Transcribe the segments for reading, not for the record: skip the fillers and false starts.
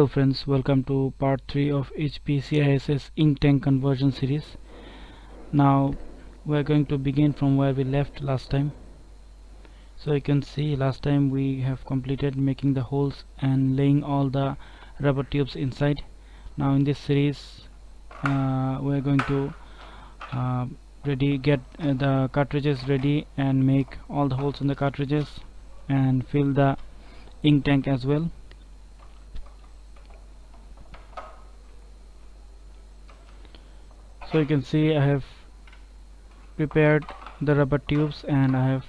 Hello friends, welcome to part 3 of HP CISS ink tank conversion series. Now we're going to begin from where we left last time. So you can see last time we have completed making the holes and laying all the rubber tubes inside. Now in this series we're going to get the cartridges ready and make all the holes in the cartridges and fill the ink tank as well. So you can see I have prepared the rubber tubes and I have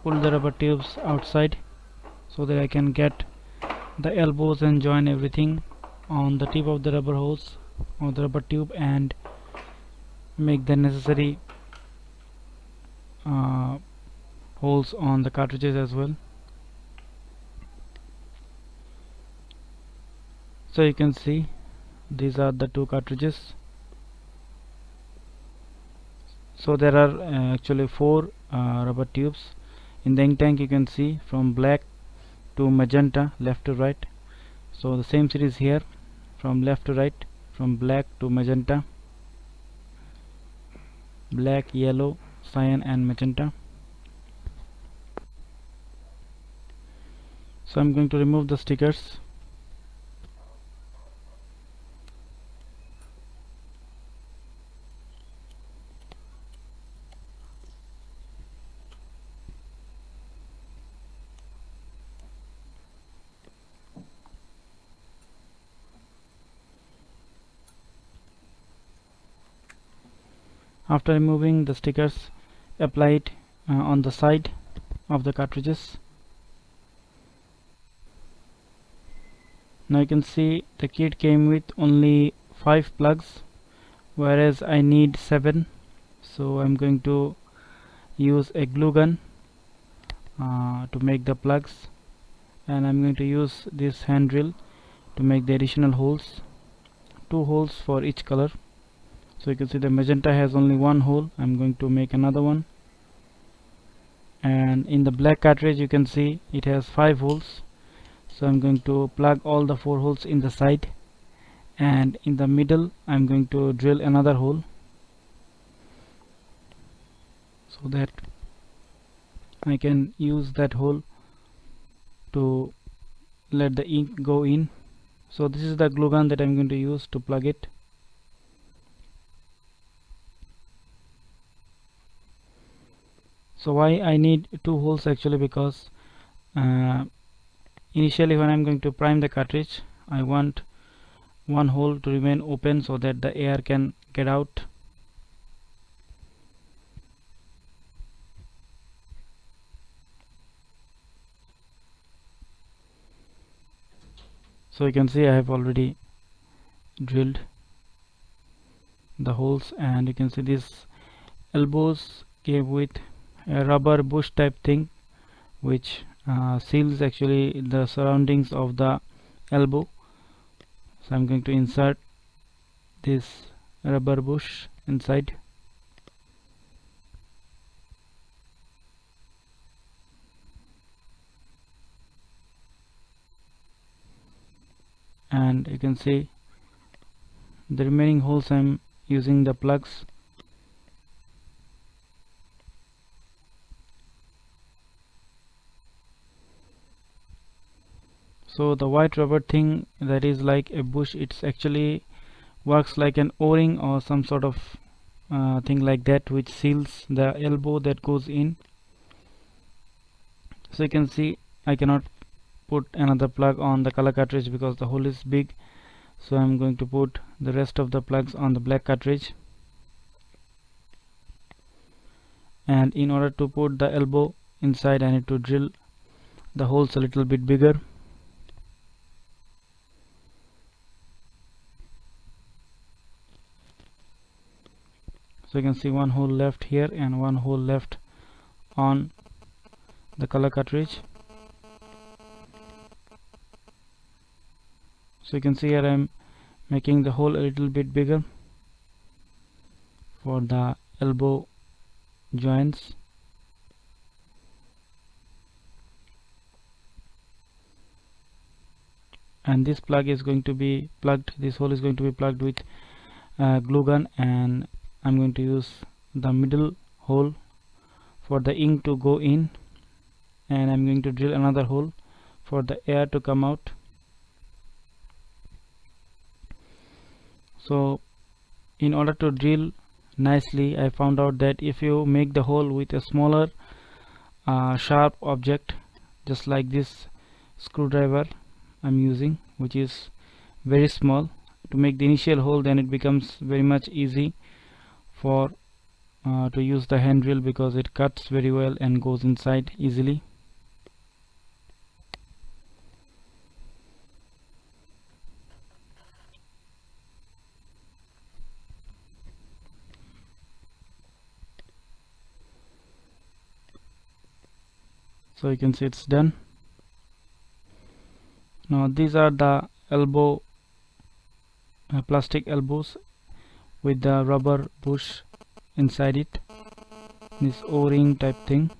pulled the rubber tubes outside so that I can get the elbows and join everything on the tip of the rubber hose or the rubber tube and make the necessary holes on the cartridges as well. So you can see these are the two cartridges. So there are actually four rubber tubes in the ink tank. You can see from black to magenta, left to right. So the same series here, from left to right, from black to magenta, black, yellow, cyan and magenta. So I'm going to remove the stickers. After removing the stickers, apply it on the side of the cartridges. Now you can see the kit came with only 5 plugs, whereas I need 7. So I'm going to use a glue gun to make the plugs, and I'm going to use this hand drill to make the additional holes, 2 holes for each color. So you can see the magenta has only 1 hole. I'm going to make another one, and in the black cartridge you can see it has 5 holes. So I'm going to plug all the 4 holes in the side, and in the middle I'm going to drill another hole so that I can use that hole to let the ink go in. So this is the glue gun that I'm going to use to plug it. So why I need 2 holes? Actually because initially when I'm going to prime the cartridge, I want 1 hole to remain open so that the air can get out. So you can see I have already drilled the holes, and you can see these elbows came with a rubber bush type thing which seals actually the surroundings of the elbow. So I'm going to insert this rubber bush inside, and you can see the remaining holes I'm using the plugs. So the white rubber thing that is like a bush, it's actually works like an o-ring or some sort of thing like that, which seals the elbow that goes in. So you can see I cannot put another plug on the color cartridge because the hole is big. So I'm going to put the rest of the plugs on the black cartridge, and in order to put the elbow inside I need to drill the holes a little bit bigger. So you can see 1 hole left here and 1 hole left on the color cartridge. So you can see here I'm making the hole a little bit bigger for the elbow joints. and this plug is going to be plugged, this hole is going to be plugged with glue gun, and I'm going to use the middle hole for the ink to go in, and I'm going to drill another hole for the air to come out. So in order to drill nicely, I found out that if you make the hole with a smaller sharp object, just like this screwdriver I'm using, which is very small, to make the initial hole, then it becomes very much easy for to use the hand drill, because it cuts very well and goes inside easily. So you can see it's done. Now these are the elbow plastic elbows with the rubber bush inside it, this o-ring type thing.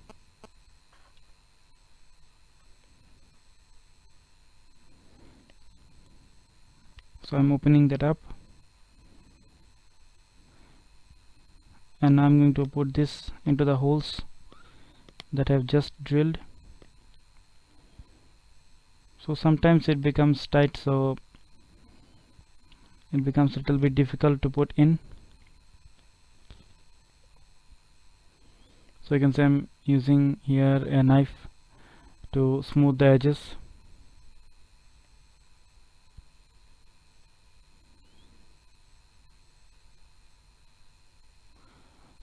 So I'm opening that up, and I'm going to put this into the holes that I've just drilled. So sometimes it becomes tight, so it becomes a little bit difficult to put in. So you can see I'm using here a knife to smooth the edges.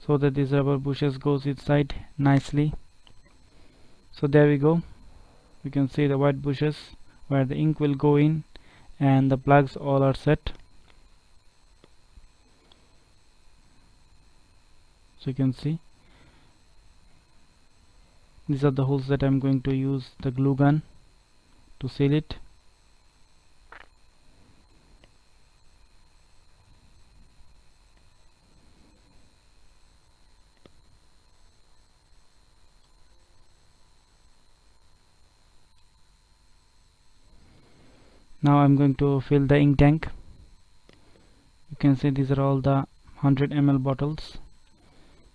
So that these rubber bushes goes inside nicely. So there we go. You can see the white bushes where the ink will go in, and the plugs all are set. So you can see these are the holes that I'm going to use the glue gun to seal it. Now I'm going to fill the ink tank. You can see these are all the 100 ml bottles.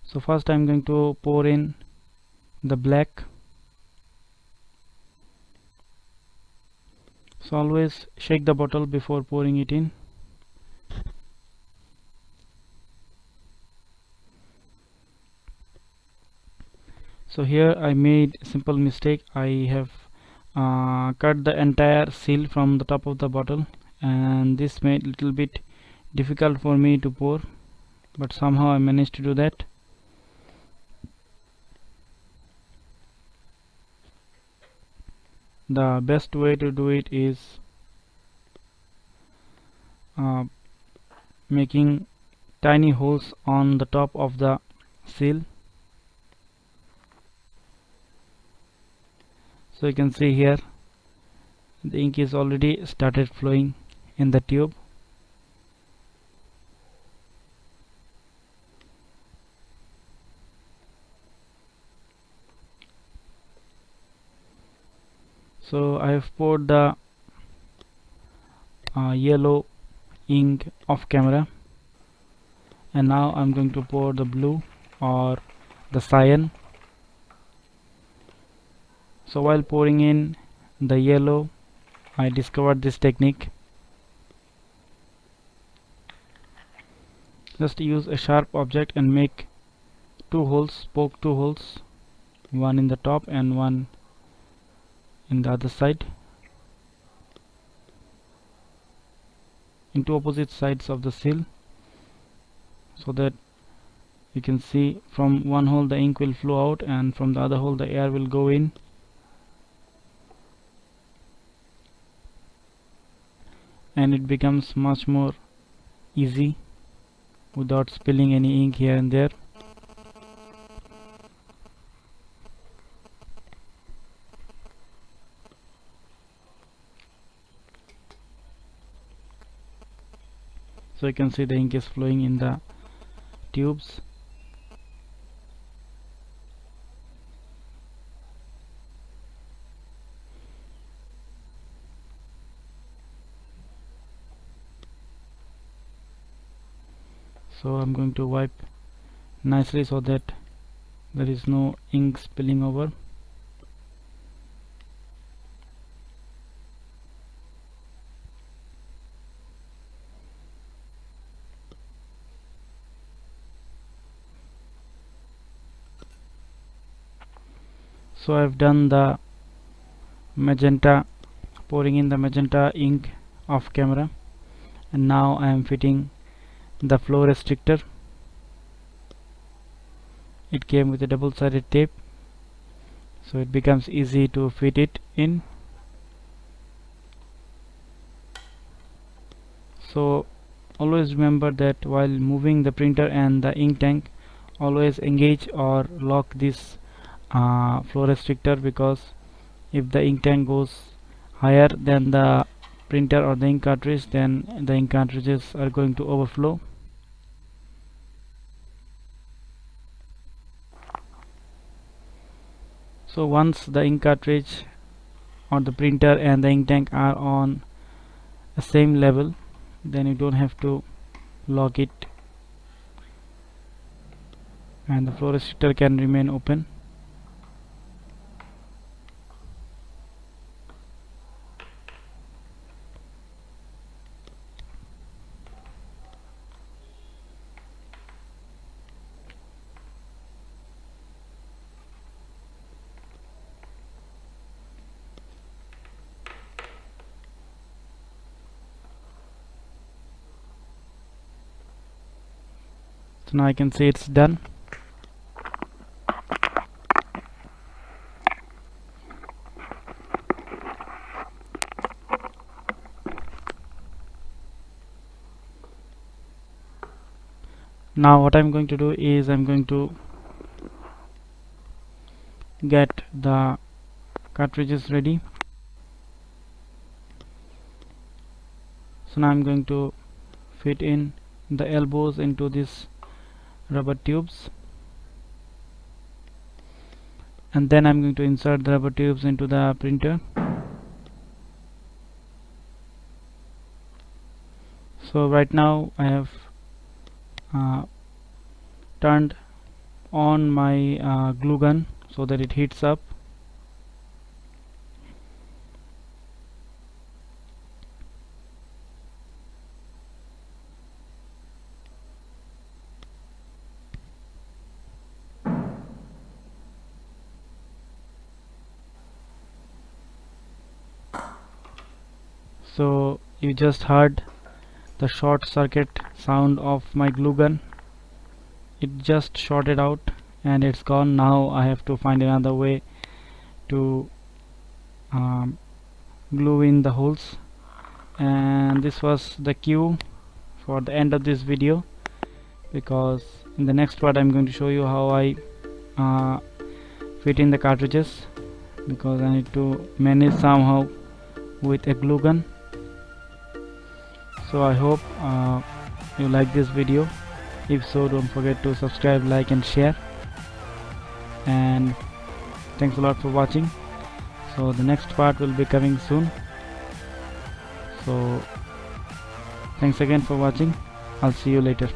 So first I'm going to pour in the black. So always shake the bottle before pouring it in. So here I made a simple mistake. I have cut the entire seal from the top of the bottle, and this made a little bit difficult for me to pour, but somehow I managed to do that. The best way to do it is making tiny holes on the top of the seal. So you can see here the ink is already started flowing in the tube. So I have poured the yellow ink off camera, and now I'm going to pour the blue or the cyan. So while pouring in the yellow, I discovered this technique. Just use a sharp object and make two holes, poke two holes, one in the top and one in the other side, into opposite sides of the seal, so that you can see from one hole the ink will flow out, and from the other hole the air will go in. And it becomes much more easy without spilling any ink here and there. So you can see the ink is flowing in the tubes. So I'm going to wipe nicely so that there is no ink spilling over. So I've done the magenta, pouring in the magenta ink off camera, and now I am fitting the flow restrictor. It came with a double-sided tape, so it becomes easy to fit it in. So always remember that while moving the printer and the ink tank, always engage or lock this flow restrictor, because if the ink tank goes higher than the printer or the ink cartridge, then the ink cartridges are going to overflow. So once the ink cartridge or the printer and the ink tank are on the same level, then you don't have to lock it, and the flow restrictor can remain open. So now I can say it's done. Now what I'm going to do is I'm going to get the cartridges ready. So now I'm going to fit in the elbows into these rubber tubes, and then I'm going to insert the rubber tubes into the printer. So right now I have turned on my glue gun so that it heats up. So you just heard the short circuit sound of my glue gun. It just shorted out and it's gone. Now I have to find another way to glue in the holes, and this was the cue for the end of this video, because in the next part I'm going to show you how I fit in the cartridges, because I need to manage somehow with a glue gun. So I hope you like this video. If so, don't forget to subscribe, like and share, and thanks a lot for watching. So the next part will be coming soon. So thanks again for watching. I'll see you later.